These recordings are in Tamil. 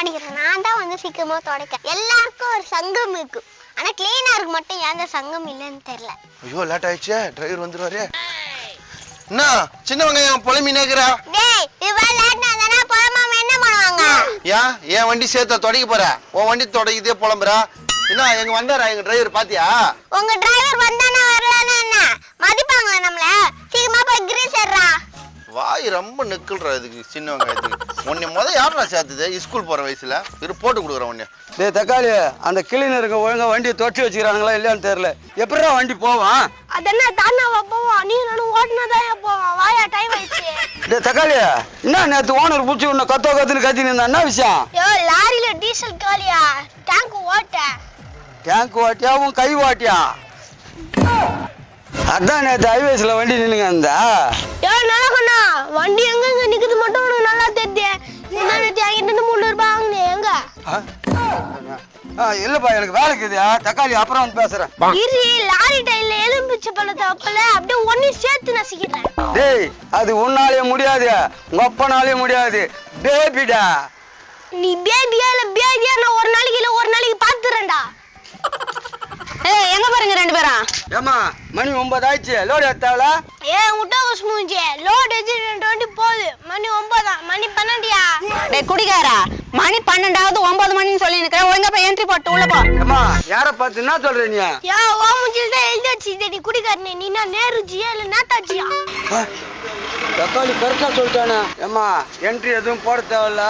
மாட்டேங்கிறேன். நான் தான் வந்து சீக்கிரமா துடைக்க. எல்லாருக்கும் ஒரு சங்கம் இருக்கு, ஆனா கிளீனருக்கு மட்டும் ஏன் சங்கம் இல்லைன்னு தெரியல. ஐயோ லேட் ஆயிடுச்சு, டிரைவர் வந்துருவாரு. என்ன சின்ன வெங்காயம் புலம்பி நேக்குறா? டேய் இவ்வளவு லேட் ஆனா புலம்பாம என்ன பண்ணுவாங்க? ஏன் வண்டி சேர்த்த துடைக்க போற? உன் வண்டி துடைக்குதே புலம்புறா. என்ன எங்க வந்தாரா எங்க டிரைவர் பாத்தியா? உங்க டிரைவர் வந்தானே வரலன்னா என்ன மதிப்பாங்களா நம்மள? சீக்கிரமா போய் கிரீஸ் ஏறா. வாய் ரொம்ப நிக்கல்றா இதுக்கு சின்ன வெங்காயத்துக்கு. உன்னை முத யாரா சேர்த்தது ஸ்கூல் போற வயசுல? இரு போட்டு கொடுக்குறேன் உன்னை. டேய் தக்காளி, அந்த கிளீனருங்க ஒழுங்கா வண்டியை தொட்டி வச்சுக்கிறாங்களா இல்லையான்னு தெரியல. எப்படிடா வண்டி போவான்? அதென்ன தானாவா போவான்? நீ நானும் ஓட்டுனதான் போவான். வாயா டைம் ஆயிடுச்சு. டேய் தக்காளி, என்ன நேத்து ஓனர் புடிச்சு உன்னை கத்துன்னு கத்தின்னு இருந்தா என்ன விஷயம்? யோ லாரியில டீசல் காலியா, டேங்க் ஓட்ட. டேங்க் ஓட்டியா உன் கை ஓட்டியா? அதான் நேத்து ஹைவேஸ்ல வண்டி நின்னுங்க இருந்தா. யோ நடக்கண்ணா, வண்டி எங்க நிக்குது மட்டும் உனக்கு நல்லா தெரியுது. என்ன நேத்து என்கிட்ட 300 ரூபாய் வாங்குனே எங்க? இல்லப்பா எனக்கு வேலை இருக்குதுயா. தக்காளி அப்புறம் வந்து பேசுறேன். இரு, லாரி டைல எலும்பிச்ச பழத்தை அப்பல அப்படியே ஒண்ணு சேர்த்து நசிக்கிறேன். டேய் அது உன்னாலே முடியாது, உங்க அப்பனாலே முடியாது. பேபிடா நீ பேபியா இல்ல பேபியா? நான் ஒரு நாளைக்கு பாத்துறேன்டா. ஏய் எங்க பாருங்க ரெண்டு பேரும். ஏமா மணி 9 ஆயிடுச்சு, லோடு ஏத்தாவல? முட்டை மூஞ்சி லோடு எடுத்து 2 வண்டி போகுது. மணி 9, மணி 12யா? டேய் குடிகாரா, மணி 12ஆவது 9 மணின்னு சொல்லி நிக்கிற. ஒழுங்கா போய் என்ட்ரி போட்டு உள்ள போ. ஏமா யார பார்த்து என்ன சொல்ற நீ? ஓ மூஞ்சில தான் எழுதி வச்சிருந்தே. நீ குடிகாரனே, நீ என்ன நேருஜியா இல்ல நேதாஜியா? தக்காளி கரெக்டா சொல்லிட்டானே. ஏமா என்ட்ரி எதுவும் போட தேவையில்ல,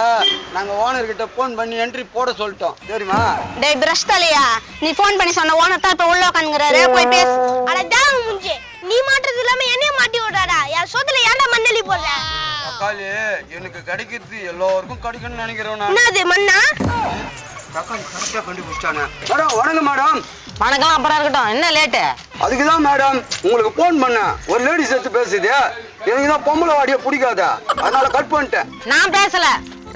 நாங்க ஓனர் கிட்ட போன் பண்ணி என்ட்ரி போட சொல்லிட்டோம் தெரியுமா? டேய் பிரஷ் தலையா, நீ போன் பண்ணி சொன்ன ஓனர் தான் இப்ப உள்ள உட்காந்துங்கறாரு, போய் பேசு. அட டேய் மூஞ்சி, நீ மாட்டறது இல்லாம என்னைய மாட்டி விடுறாடா. என் சோத்துல ஏன்டா மண்ணலி போடுற? தக்காளி எனக்கு கிடைக்கிறது எல்லாருக்கும் கிடைக்கும்னு நினைக்கிறேன் நான். என்னது மண்ணா? தக்காளி கரெக்டா கண்டுபிடிச்சானே. மேடம் வணக்கம் மேடம். வணக்கம், அப்புறம் இருக்கட்டும். என்ன லேட்டு? அதுக்குதான் மேடம் உங்களுக்கு போன் பண்ணேன். ஒரு லேடிஸ் எடுத்து பேசுது, எனக்கு தான் பொம்பளை வாடிய பிடிக்காத, அதனால கட் பண்ணிட்டேன். நான் பேசல,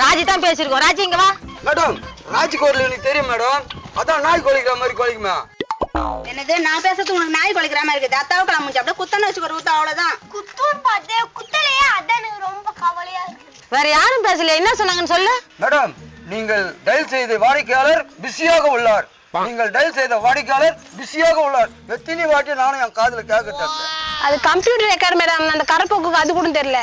ராஜி தான் பேசிருக்கோம். ராஜி இங்க வா. மேடம் ராஜி கோர்ல எனக்கு தெரியும் மேடம், அதான் நாய் கொலைக்கிற மாதிரி கொலைக்குமா? என்னது நான் பேசுறது உனக்கு நாய் கொலைக்கிற மாதிரி இருக்குது? அத்தாவுக்கு நான் முடிஞ்சு அப்படியே குத்தனை வச்சுக்கிற ஊத்த, அவ்வளவுதான். குத்தூர் பார்த்தே குத்தலையே, அதான் எனக்கு ரொம்ப கவலையா இருக்கு. வேற யாரும் பேசல, என்ன சொன்னாங்கன்னு சொல்லு. மேடம் நீங்கள் டயல் செய்த வாடிக்கையாளர் பிஸியாக உள்ளார். நீங்கள் டயல் செய்த வாடிக்கையாளர் பிஸியாக உள்ளார். எத்தனை வாட்டி நானும் என் காதுல கேட்கட்டேன். அது கம்ப்யூட்டர் ரெக்கார்ட் மேடம், அந்த கரப்போக்கு அது கூட தெரியல.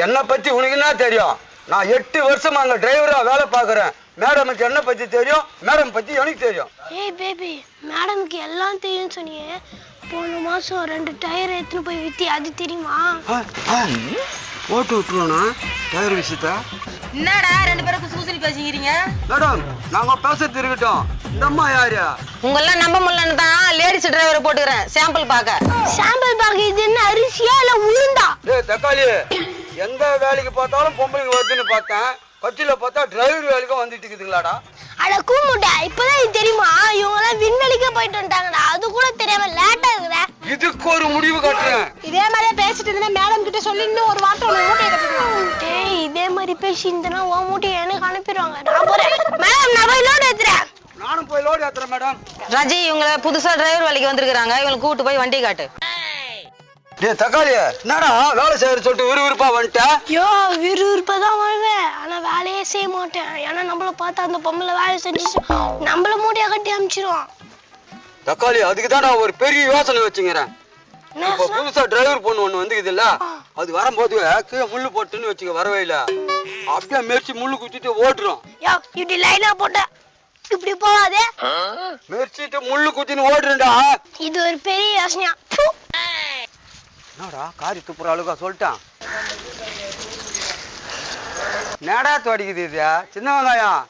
என்ன பத்தி உனக்கு என்ன தெரியும்? நான் 8 வருஷமா அங்க டிரைவரா வேலை பாக்குறேன். மேடமுக்கு என்ன பத்தி தெரியும், மேடம் பத்தி எனக்கு தெரியும். ஏய் பேபி, மேடமுக்கு எல்லாம் தெரியும் சொன்னியே. போன மாசம் 2 டயர் எடுத்துன்னு போய் வித்தி, அது தெரியுமா? ஓட்டு விட்டுருவோண்ணா டயர் விஷயத்த. என்னடா 2 பேரும் குசுகுசுலி பேசிக்கிறீங்க? மேடம் நாங்க பேசுறது இருக்கட்டும், இந்த அம்மா யாரு? உங்களெல்லாம் நம்ப முடியலன்னு தான் லேடிஸ் டிரைவரை போட்டுக்கிறேன் சாம்பிள் பார்க்க. சாம்பிள் பார்க்க இது என்ன அரிசியா இல்ல உளுந்தா? ஏய் தக்காளி, எந்த வேலைக்கு பார்த்தாலும் பொம்பளைங்க வருதுன்னு பார்த்தேன், கட்சியில பார்த்தா டிரைவர் வேலைக்கும் வந்துட்டு இருக்குதுங்களாடா. அட கூமுட்டா, இப்பதான் இது தெரியுமா? இவங்க எல்லாம் விண்வெளிக்கே போயிட்டு வந்துட்டாங்கடா, அது கூட தெரியாம லேட்டா இருக்குற. இதுக்கு ஒரு முடிவு கட்டுறேன். இதே மாதிரியே பேசிட்டு இருந்தா மேடம் கிட்ட சொல்லி இன்னும் ஒரு வார்த்தை உங்க மூட்டையை கட்டிடுவாங்க. டேய் இதே மாதிரி பேசி இருந்தனா உன் மூட்டையை எனக்கு அனுப்பிடுவாங்க. நான் போறேன் மேடம், நான் போய் லோடு ஏத்துறேன். நானும் போய் லோடு ஏத்துறேன் மேடம். ராஜி இவங்க புதுசா டிரைவர் வேலைக்கு வந்திருக்காங்க, இவங்களுக்கு கூட்டு போய் வண்டி காட்டு. டேய் தக்காளி, என்னடா வேலை செய்யற சொல்லிட்டு விறுவிறுப்பா வந்துட்ட? யோ விறுவிறுப்பாதான் வருவேன், ஆனா வேலையே செய்ய மாட்டேன். ஏன்னா நம்மள பார்த்தா அந்த பொம்பளை வேலை செஞ்சு நம்மள மூட்டையை கட்டி அனுப்பிச்சிருவான். தக்காளி அதுக்கு தான் நான் ஒரு பெரிய யோசனை வச்சுக்கிறேன். இப்ப புதுசா டிரைவர் பொண்ணு ஒண்ணு வந்துக்குது இல்ல, அது வரும்போது கீழே முள்ளு போட்டுன்னு வச்சுக்க, வரவே இல்ல அப்படியே மெரிச்சு முள்ளு குத்திட்டு ஓட்டுறோம். யோ இப்படி லைனா போட்ட இப்படி போவாதே, மெரிச்சிட்டு முள்ளு குத்தின்னு ஓடுறா. இது ஒரு பெரிய யோசனையா? என்னடா காரி துப்புற அழுகா சொல்லிட்டான். நேடா தோடிக்குது இது சின்ன வெங்காயம்.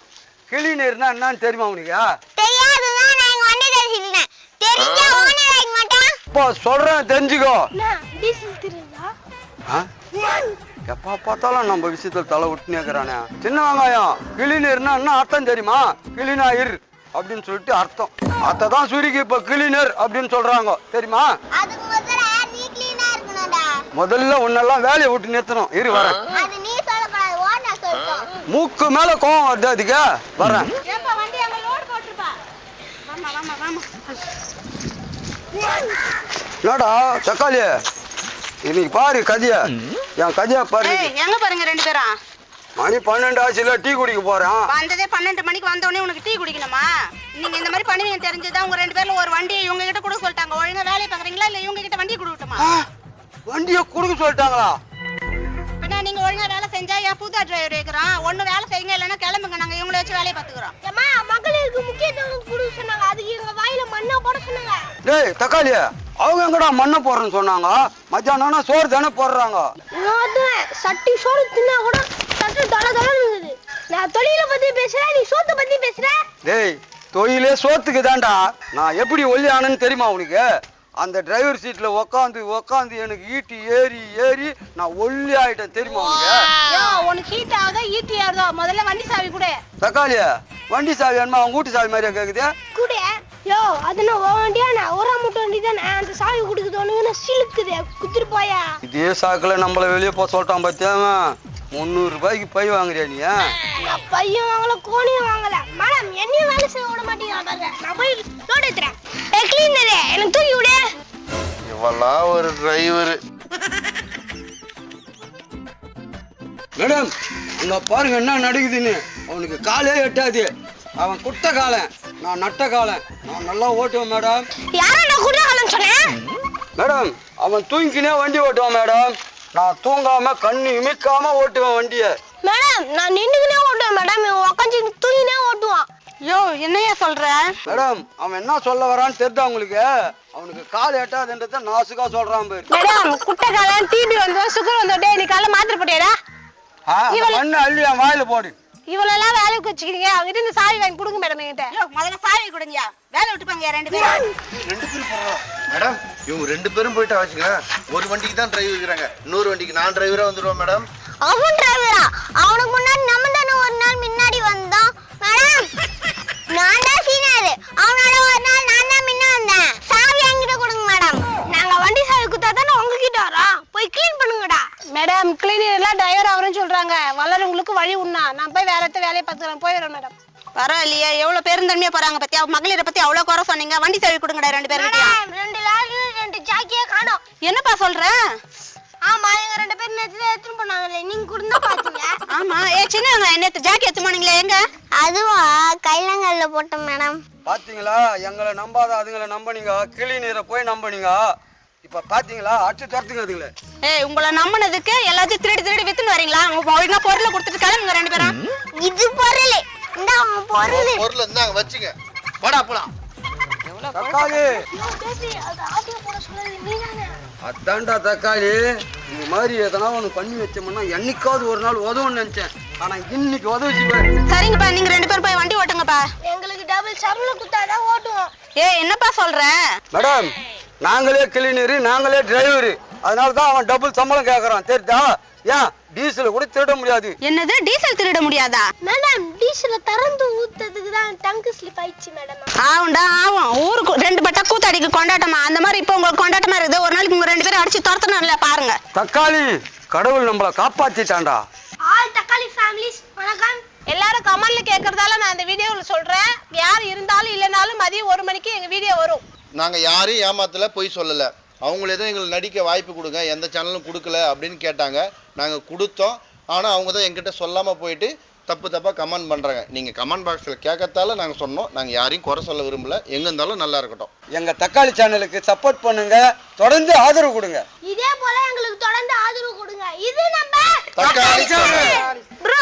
கிளீனர்னா என்னன்னு தெரியுமா உனக்கு? தெரியாதுதான், நான் இங்க வந்து பேசிட்டேன். தெரிஞ்சா ஓனர் ஆக மாட்டான். இப்போ சொல்றேன் தெரிஞ்சுக்கோ. டீசல் தெரியுதா? எப்ப பார்த்தாலும் நம்ம விஷயத்துல தலை விட்டுனே இருக்கிறானே. சின்ன வெங்காயம் கிளீனர்னா என்ன அர்த்தம் தெரியுமா? கிளீனாயிர் அப்படின்னு சொல்லிட்டு அர்த்தம். அதான் சுருக்கி இப்ப கிளீனர் அப்படின்னு சொல்றாங்க தெரியுமா? அதுக்கு முதல்ல நீ கிளீனா இருக்கணும்டா. முதல்ல உன்னெல்லாம் வேலையை விட்டு நிறுத்தணும். இரு வரேன். அது நீ சொல்லக்கூடாது, ஓனர் சொல்லட்டும். மூக்கு மேல கோவம் வருது, அதுக்கு வரேன். ஏப்பா வண்டி அங்க லோட் போட்டுப்பா. வாமா வாமா வாமா. என்னடா தக்காளி இன்னைக்கு பாரு கதியா, என் கதியா பாரு. எங்க பாருங்க 2 பேரும். மணி 12 ஆச்சுல டீ குடிக்க போறேன். வந்ததே 12 மணிக்கு வந்த உடனே உனக்கு டீ குடிக்கணுமா? நீங்க இந்த மாதிரி பண்ணுவீங்க தெரிஞ்சதா உங்க 2 பேர்ல ஒரு வண்டியை இவங்க கிட்ட கொடுக்க சொல்லிட்டாங்க. ஒழுங்கா வேலையை பாக்குறீங்களா இல்ல இவங்க கிட்ட வண்டியை கொடுக்கட்டுமா? வண்டியை கொடுக்க சொல்லிட்டாங்களா? பின்ன நீங்க ஒழுங்கா வேலை செஞ்சா என் புது டிரைவர் இருக்கிறான். ஒண்ணு வேலை செய்யுங்க இல்லைன்னா கிளம்புங்க, நாங்க இவங்கள வச்சு வேலையை பாத்துக்கிறோம். ஏமா மகளிருக்கு முக்கியத்துவம் கொடுக்க சொன்னாங்க, அதுக்கு எங்க வாயில மண்ணை போட சொன்னாங்க. டேய் தக்காளி, அவங்க எங்கடா மண்ணை போடுறேன்னு சொன்னாங்க? மத்தியானம் சோறு தானே போடுறாங்க. சட்டி சோறு தின்னா கூட சட்டு தலை தலை இருக்குது. நான் தொழிலை பத்தி பேசுறேன், நீ சோத்தை பத்தி பேசுற. டேய் தொழிலே சோத்துக்கு தான்டா. நான் எப்படி ஒல்லி ஆனேன்னு தெரியுமா உனக்கு? அந்த டிரைவர் சீட்ல உக்காந்து எனக்கு ஈட்டி ஏறி நான் ஒல்லி ஆயிட்டேன் தெரியுமா உனக்கு? உனக்கு ஹீட் ஆகுதா ஈட்டி ஆகுதா? முதல்ல வண்டி சாவி கூட. தக்காளி, வண்டி சாவி வேணுமா? அவங்க வீட்டு சாவி மாதிரியா கேக்குது? கூட அதுனா வண்டியா நான் ஒரு மூட்டை வண்டி தானே, அந்த சாவி குடுக்குதோன்னு சிலுக்குது குத்துட்டு போயா. இதே சாக்குல நம்மள வெளியே போக சொல்லிட்டான் பார்த்தியாம. 300 ரூபாய்க்கு பை வாங்குறியா நீ? நான் பையன் வாங்கல, கோணியும் வாங்கல. மேடம் என்னையும் வேலை செய்ய விட மாட்டீங்க. நான் போய் லோட் ஏத்துறேன். கிளீனரே எனக்கு தூக்கி விடு. இவெல்லாம் ஒரு டிரைவர். மேடம் அங்க பாருங்க என்ன நடக்குதுன்னு. அவனுக்கு காலே எட்டாது. அவன் குட்ட காலன், நான் நட்ட காலன். நான் நல்லா ஓட்டுவேன் மேடம். யார நான் குட்ட காலன்னு சொன்னேன்? மேடம் அவன் தூங்கினே வண்டி ஓட்டுவான் மேடம். நான் தூங்காம கண்ணு இமைக்காம ஓட்டுவேன் வண்டிய. மேடம் நான் நின்னுக்குனே ஓட்டுவேன் மேடம், இவன் உட்காந்து தூங்கினே ஓட்டுவான். யோ என்னையா சொல்ற? மேடம் அவன் என்ன சொல்ல வரான்னு தெரிஞ்சா உங்களுக்கு? அவனுக்கு கால் எட்டாதுன்றத நாசுக்கா சொல்றான் பேர். மேடம் குட்ட காலன் டிபி வந்து சுகர் வந்து டேய் நீ காலைல மாத்திரை போட்டியாடா? மண்ணு அள்ளி என் வாயில போடு. இவளெல்லாம் வேலைக்கு வச்சுக்கிறீங்க, அவங்கிட்ட இந்த சாவி வாங்கி கொடுங்க மேடம் என்கிட்ட. யோ முதல்ல சாவி கொடுங்கயா, வேலை விட்டு போங்க 2 பேரும். 2 பேரும் போறோம் மேடம். இவங்க 2 பேரும் போயிட்டா வச்சுக்கிறேன். ஒரு வண்டிக்கு தான் டிரைவர் இருக்கிறாங்க, இன்னொரு வண்டிக்கு நான் டிரைவரா வந்துடுவேன் மேடம். அவன் டிரைவரா? அவனுக்கு முன்னாடி நம்ம தானே ஒரு நாள் முன்னாடி வந்தோம் மேடம். நான் தான் சீனியர், அவனோட ஒரு நாள் நான் தான் முன்ன வந்தேன். சாவி என்கிட்ட கொடுங்க மேடம். நாங்க வண்டி சாவி குத்தா தானே உங்ககிட்ட வரோம், போய் க்ளீன் பண்ணுங்கடா. மேடம் கிளீனர் எல்லாம் டிரைவர் அவருன்னு சொல்றாங்க, வளரவங்களுக்கு வழி உண்ணா. நான் போய் வேலையை பார்த்துக்கிறேன், போயிடுறேன் மேடம். பரவாயில்லையா, எவ்வளவு பெருந்தன்மையா போறாங்க பத்தியா? மகளிரை பத்தி அவ்வளவு குறை சொன்னீங்க, வண்டி சாவி கொடுங்கடா 2 பேரும். 2 லாரி 2 ஜாக்கியே காணோம். என்னப்பா சொல்ற? ஆமா எங்க 2 பேரும் நேத்து எடுத்துட்டு போனாங்களே, நீங்க கூட பாத்தீங்க. ஆமா சின்னவங்க நேத்து ஜாக்கி எடுத்து போனீங்களே எங்க? அதுவா கைலங்கல்ல போட்டோம் மேடம். பாத்தீங்களா, எங்களை நம்பாத அதுங்களை நம்பினீங்க, கிளி நீரை போய் நம்பினீங்க. இப்ப பாத்தீங்களா அடிச்சு துரத்துங்க அதுங்களே. ஏய் உங்களை நம்பினதுக்கு எல்லாத்தையும் திருடி வித்துன்னு வரீங்களா? ஒழுங்கா பொருளை கொடுத்துட்டு கிளம்புங்க 2 பேரும். இது பொருள் இந்த பொருள் இந்தாங்க வச்சுங்க, வாடா போலாம். தக்காளி அதான்டா தக்காளி, இந்த மாதிரி எதனா ஒண்ணு பண்ணி வச்சோம்னா என்னைக்காவது ஒரு நாள் உதவுன்னு நினைச்சேன். ஆனா இன்னைக்கு உதவிச்சு பாரு. சரிங்கப்பா, நீங்க 2 பேரும் போய் வண்டி ஓட்டுங்கப்பா. எங்களுக்கு டபுள் சம்பளம் குத்தாதான் ஓட்டுவோம். ஏய் என்னப்பா சொல்ற? மேடம் நாங்களே கிளீனரு, நாங்களே டிரைவரு, அதனாலதான் அவன் டபுள் சம்பளம் கேக்குறான் தெரியுதா? ஏன் டீசல் கூட திருட முடியாது. என்னது டீசல் திருட முடியாதா? மேடம் டீசல திறந்து ஊத்துறதுக்கு தான் டங்க் ஸ்லிப் ஆயிடுச்சு மேடம். ஆவுண்டா ஆவும், ஊருக்கு 2 பட்டா கூத்தாடிக்கு கொண்டாட்டமா? அந்த மாதிரி இப்ப உங்களுக்கு கொண்டாட்டமா இருக்குது. ஒரு நாளைக்கு உங்க 2 பேரும் அடிச்சு துரத்தணும்ல பாருங்க. தக்காளி கடவுள் நம்மள காப்பாத்திட்டான்டா. ஆல் தக்காளி ஃபேமிலிஸ் வணக்கம். எல்லாரும் கமெண்ட்ல கேக்குறதால நான் இந்த வீடியோல சொல்றேன், யார் இருந்தாலும் இல்லனாலும் மதியம் 1 மணிக்கு எங்க வீடியோ வரும். நாங்க யாரையும் ஏமாத்தல, போய் சொல்லல. அவங்களே தான் எங்களுக்கு நடிக்க வாய்ப்பு கொடுங்க, எந்த சேனலும் கொடுக்கல அப்படின்னு கேட்டாங்க. நாங்கள் கொடுத்தோம். ஆனால் அவங்க தான் எங்கிட்ட சொல்லாமல் போயிட்டு தப்பாக கமெண்ட் பண்ணுறாங்க. நீங்கள் கமெண்ட் பாக்ஸில் கேட்கறதால நாங்கள் சொன்னோம். நாங்கள் யாரையும் குறை சொல்ல விரும்பல, எங்கே இருந்தாலும் நல்லா இருக்கட்டும். எங்கள் தக்காளி சேனலுக்கு சப்போர்ட் பண்ணுங்க, தொடர்ந்து ஆதரவு கொடுங்க. இதே போல எங்களுக்கு தொடர்ந்து ஆதரவு கொடுங்க. இது நம்ம தக்காளி சேனல். ப்ரோ